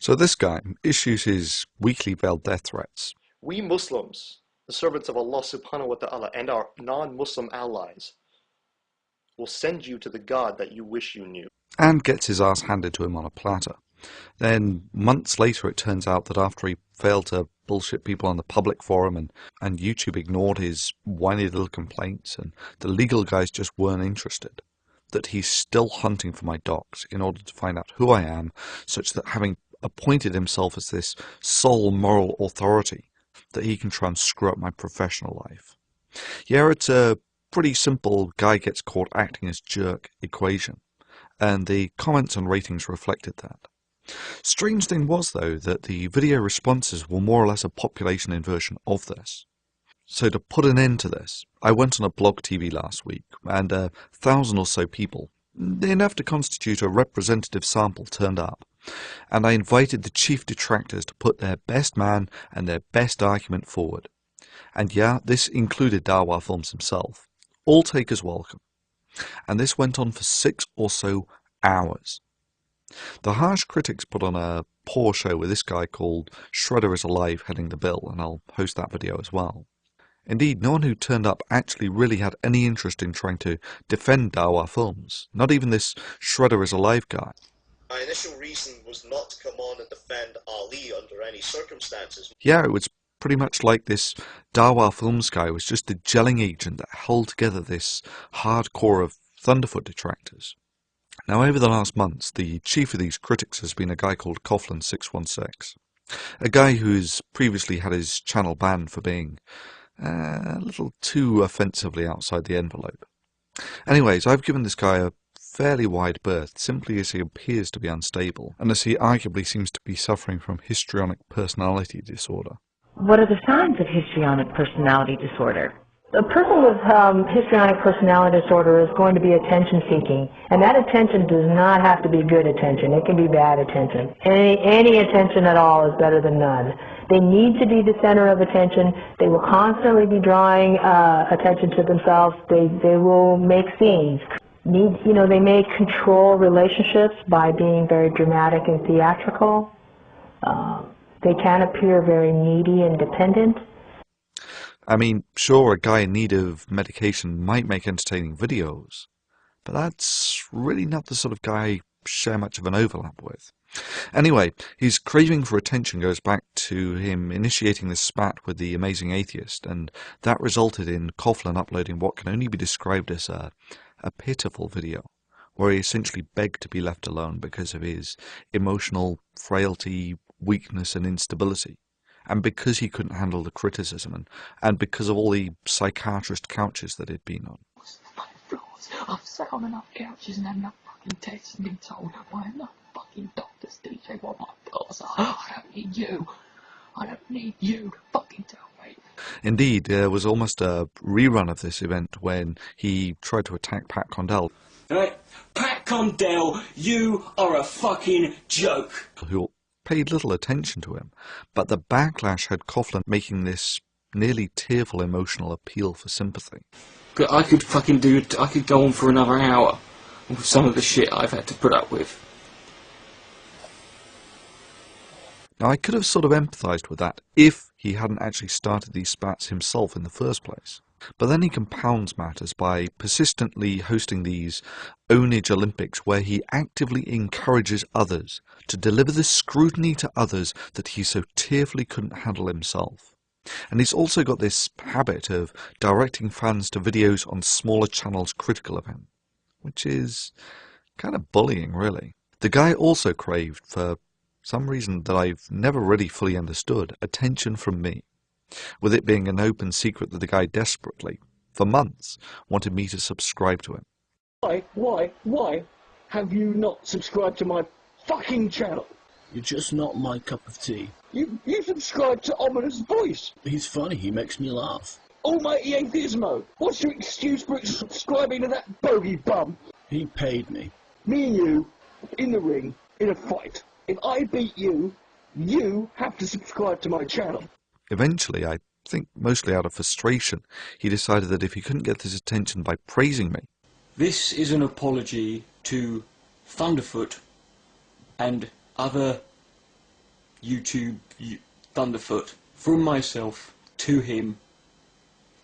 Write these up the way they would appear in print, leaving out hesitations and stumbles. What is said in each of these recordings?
So this guy issues his weekly veiled death threats. We Muslims, the servants of Allah subhanahu wa ta'ala and our non-Muslim allies, will send you to the God that you wish you knew. And gets his ass handed to him on a platter. Then, months later, it turns out that after he failed to bullshit people on the public forum and YouTube ignored his whiny little complaints and the legal guys just weren't interested, that he's still hunting for my docs in order to find out who I am, such that having appointed himself as this sole moral authority, that he can try and screw up my professional life. Yeah, it's a pretty simple guy gets caught acting as jerk equation, and the comments and ratings reflected that. Strange thing was, though, that the video responses were more or less a population inversion of this. So to put an end to this, I went on a blog TV last week, and 1,000 or so people, enough to constitute a representative sample, turned up, and I invited the chief detractors to put their best man and their best argument forward. And yeah, this included Dawa Films himself. All takers welcome. And this went on for 6 or so hours. The harsh critics put on a poor show with this guy called Shredder is Alive heading the bill, and I'll post that video as well. Indeed, no one who turned up actually really had any interest in trying to defend Dawa Films, not even this Shredder is Alive guy. My initial reason was not to come on and defend Ali under any circumstances. Yeah, it was pretty much like this Dawa Films guy was just the gelling agent that held together this hardcore of Thunderf00t detractors. Now, over the last months, the chief of these critics has been a guy called Coughlan616, a guy who's previously had his channel banned for being a little too offensively outside the envelope. Anyways, I've given this guy a fairly wide berth simply as he appears to be unstable, and as he arguably seems to be suffering from histrionic personality disorder. What are the signs of histrionic personality disorder? A person with histrionic personality disorder is going to be attention-seeking, and that attention does not have to be good attention. It can be bad attention. Any attention at all is better than none. They need to be the center of attention. They will constantly be drawing attention to themselves. They will make scenes. They may control relationships by being very dramatic and theatrical. They can appear very needy and dependent. I mean, sure, a guy in need of medication might make entertaining videos, but that's really not the sort of guy I share much of an overlap with. Anyway, his craving for attention goes back to him initiating this spat with the Amazing Atheist, and that resulted in Coughlan uploading what can only be described as a pitiful video, where he essentially begged to be left alone because of his emotional frailty, weakness and instability, and because he couldn't handle the criticism, and because of all the psychiatrist couches that he'd been on. I've sat on enough couches and had enough fucking tests and been told by enough fucking doctors to say what my flaws are. I don't need you. I don't need you to fucking tell me. Indeed, there was almost a rerun of this event when he tried to attack Pat Condell. Hey, Pat Condell, you are a fucking joke. Who paid little attention to him, but the backlash had Coughlan making this nearly tearful emotional appeal for sympathy. I could go on for another hour with some of the shit I've had to put up with. Now, I could have sort of empathised with that if he hadn't actually started these spats himself in the first place. But then he compounds matters by persistently hosting these ownage Olympics where he actively encourages others to deliver the scrutiny to others that he so tearfully couldn't handle himself. And he's also got this habit of directing fans to videos on smaller channels critical of him, which is kind of bullying, really. The guy also craved, for some reason that I've never really fully understood, attention from me, with it being an open secret that the guy desperately, for months, wanted me to subscribe to him. Why have you not subscribed to my fucking channel? You're just not my cup of tea. You subscribe to Ominous Voice. He's funny, he makes me laugh. Almighty Atheismo, what's your excuse for subscribing to that bogey bum? He paid me. Me and you, in the ring, in a fight. If I beat you, you have to subscribe to my channel. Eventually, I think mostly out of frustration, he decided that if he couldn't get his attention by praising me... This is an apology to Thunderf00t and other YouTube Thunderfoot from myself to him,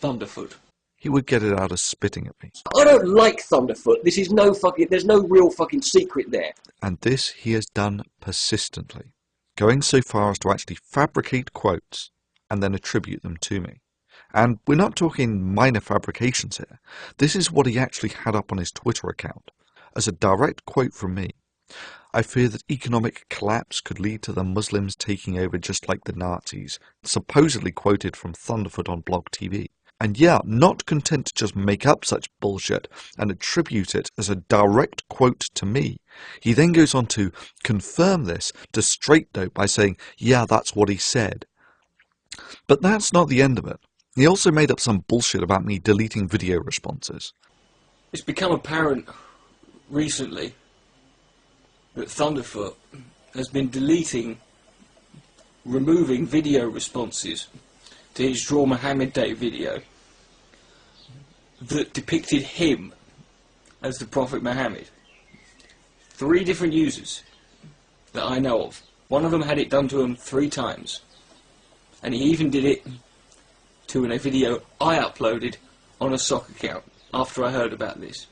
Thunderfoot. He would get it out of spitting at me. I don't like Thunderfoot. This is no fucking... There's no real fucking secret there. And this he has done persistently, going so far as to actually fabricate quotes and then attribute them to me. And we're not talking minor fabrications here. This is what he actually had up on his Twitter account, as a direct quote from me. I fear that economic collapse could lead to the Muslims taking over just like the Nazis, supposedly quoted from Thunderfoot on Blog TV. And yeah, not content to just make up such bullshit and attribute it as a direct quote to me, he then goes on to confirm this to Straight Dope by saying, yeah, that's what he said. But that's not the end of it. He also made up some bullshit about me deleting video responses. It's become apparent recently that Thunderfoot has been removing video responses to his Draw Muhammad Day video that depicted him as the Prophet Muhammad. 3 different users that I know of. One of them had it done to him 3 times. And he even did it to a video I uploaded on a sock account after I heard about this.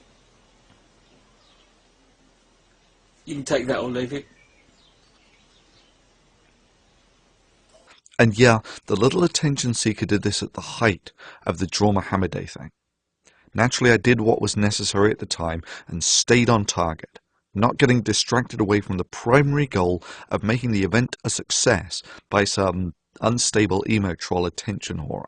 You can take that or leave it. And yeah, the little attention seeker did this at the height of the Draw Muhammad Day thing. Naturally, I did what was necessary at the time and stayed on target, not getting distracted away from the primary goal of making the event a success by some unstable emo troll attention whoring.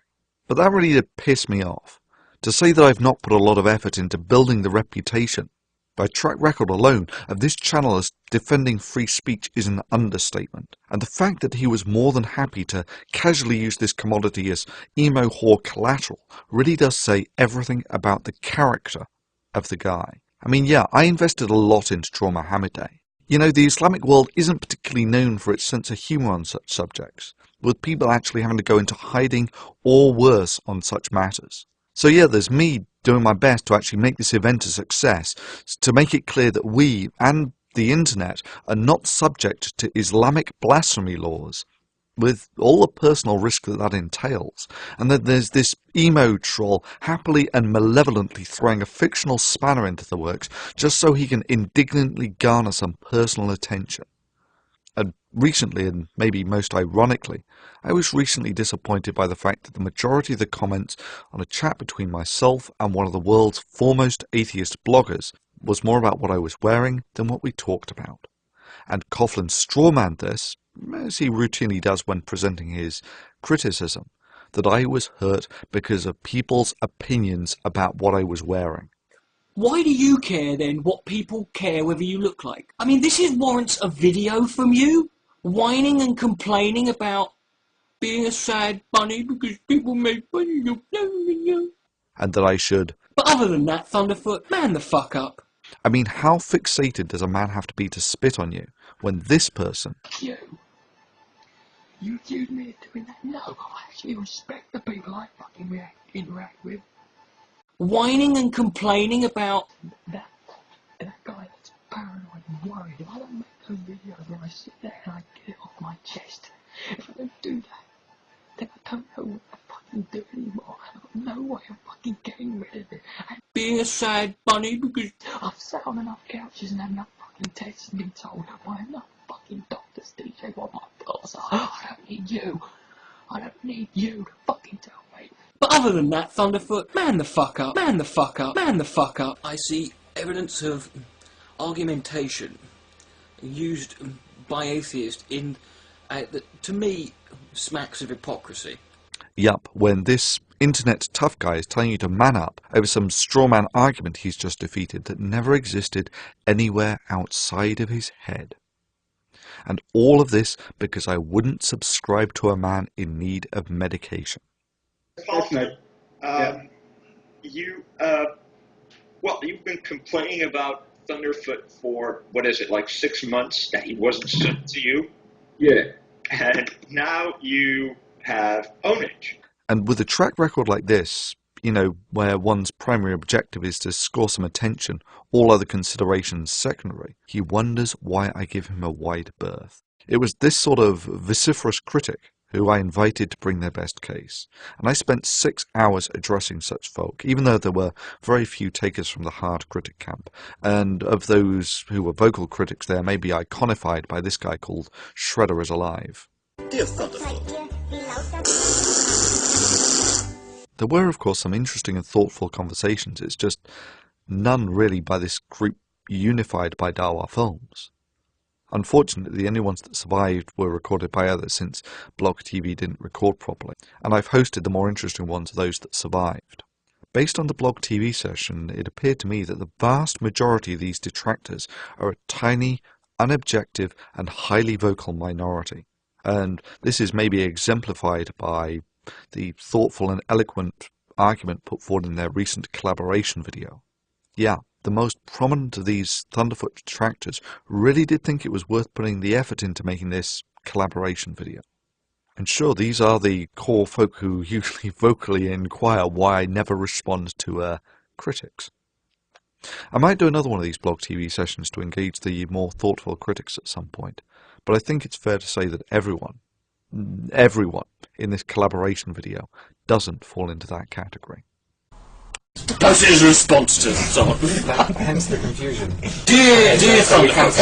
But that really did piss me off. To say that I've not put a lot of effort into building the reputation by track record alone of this channel as defending free speech is an understatement. And the fact that he was more than happy to casually use this commodity as emo whore collateral really does say everything about the character of the guy. I mean, yeah, I invested a lot into Draw Muhammad Day. You know, the Islamic world isn't particularly known for its sense of humour on such subjects, with people actually having to go into hiding or worse on such matters. So yeah, there's me doing my best to actually make this event a success, to make it clear that we and the internet are not subject to Islamic blasphemy laws, with all the personal risk that that entails, and that there's this emo troll happily and malevolently throwing a fictional spanner into the works just so he can indignantly garner some personal attention. And recently, and maybe most ironically, I was recently disappointed by the fact that the majority of the comments on a chat between myself and one of the world's foremost atheist bloggers was more about what I was wearing than what we talked about. And Coughlan strawmanned this, as he routinely does when presenting his criticism, that I was hurt because of people's opinions about what I was wearing. Why do you care then what people care whether you look like? I mean, this warrants a video from you, whining and complaining about being a sad bunny because people make fun of you. And that I should... But other than that, Thunderfoot, man the fuck up. I mean, how fixated does a man have to be to spit on you when this person... You accuse me of doing that? No, I actually respect the people I fucking interact with. Whining and complaining about that guy that's paranoid and worried. If I don't make those videos where I sit there and I get it off my chest, if I don't do that, then I don't know what to fucking do anymore. I've got no way of fucking getting rid of it. And being a sad bunny because I've sat on enough couches and had enough fucking tests and been told by enough fucking doctors, DJ, what my thoughts are. I don't need you. I don't need you to fucking tell me. But other than that, Thunderfoot, man the fuck up, man the fuck up, man the fuck up. I see evidence of argumentation used by atheists in, that to me, smacks of hypocrisy. Yup, when this internet tough guy is telling you to man up over some strawman argument he's just defeated that never existed anywhere outside of his head. And all of this because I wouldn't subscribe to a man in need of medication. You've been complaining about Thunderfoot for, what is it, like 6 months that he wasn't sent to you? Yeah. And now you have ownage. And with a track record like this, you know, where one's primary objective is to score some attention, all other considerations secondary, he wonders why I give him a wide berth. It was this sort of vociferous critic who I invited to bring their best case, and I spent 6 hours addressing such folk, even though there were very few takers from the hard critic camp, and of those who were vocal critics there may be iconified by this guy called Shredder is Alive. Dear Thunderfoot. There were, of course, some interesting and thoughtful conversations. It's just none really by this group unified by Dawa Films. Unfortunately, the only ones that survived were recorded by others, since Block TV didn't record properly, and I've hosted the more interesting ones of those that survived. Based on the Blog TV session, it appeared to me that the vast majority of these detractors are a tiny, unobjective and highly vocal minority, and this is maybe exemplified by the thoughtful and eloquent argument put forward in their recent collaboration video. Yeah, the most prominent of these Thunderfoot detractors really did think it was worth putting the effort into making this collaboration video. And sure, these are the core folk who usually vocally inquire why I never respond to critics. I might do another one of these Blog TV sessions to engage the more thoughtful critics at some point, but I think it's fair to say that everyone in this collaboration video doesn't fall into that category. That's his response to someone. Hence the confusion. Dear Thunderfoot.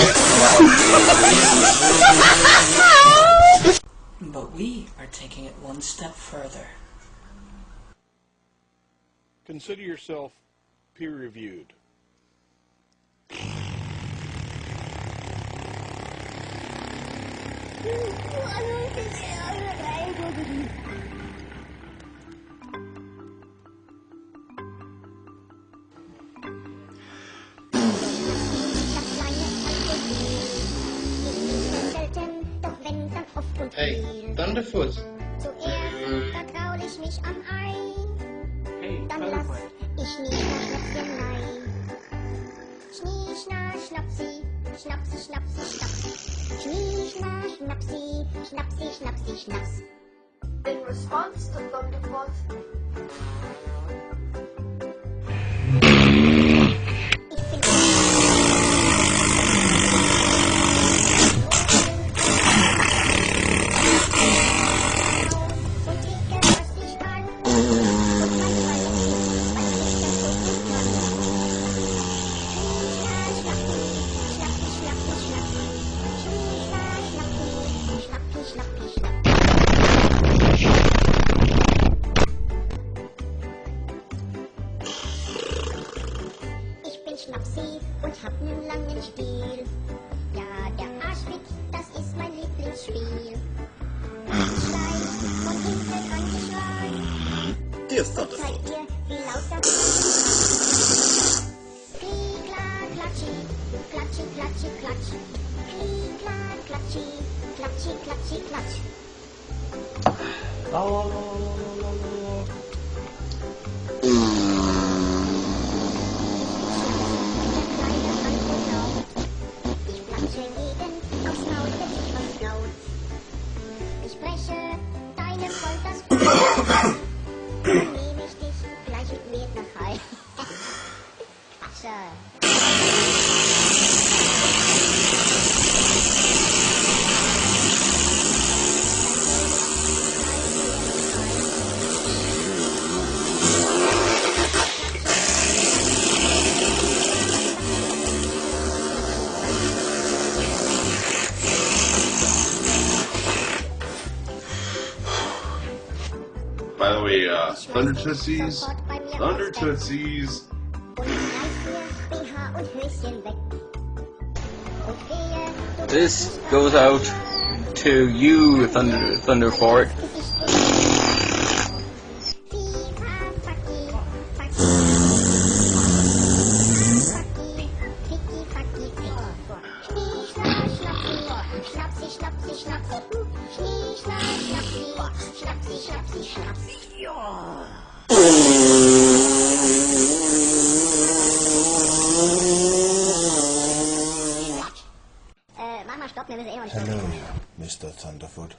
But we are taking it one step further. Consider yourself peer-reviewed. Hey, Thunderfoot. Zuerst vergraul ich mich am Ei, dann lass ich Schneeschnapschen rein. Schneeschna, Schnapsi, Schnapsi, Schnapsi, Schnaps. Schneeschna, Schnapsi, Schnapsi, Schnapsi, Schnaps. In response to Thunderfoot, Schnapsi und hab nen langen Stiel. Ja, der Arschwitz, das ist mein Lieblingsspiel. Stein von hinten angeschlagen. Dear Thunderfoot. Zeigt ihr, wie laut das ist. Klikla, klatschi, klatschi, klatschi, klatsch. Klikla, klatschi, klatschi, klatschi, klatsch. Ich breche deine Foltersfreude, dann nehme ich dich gleich mit mir nach Heim. Quatsche. By the way, Thunder Tootsies. This goes out to you, Thunderfoot. Mach mal Stopp, wir müssen eh mal Hello, Mr. Thunderfoot.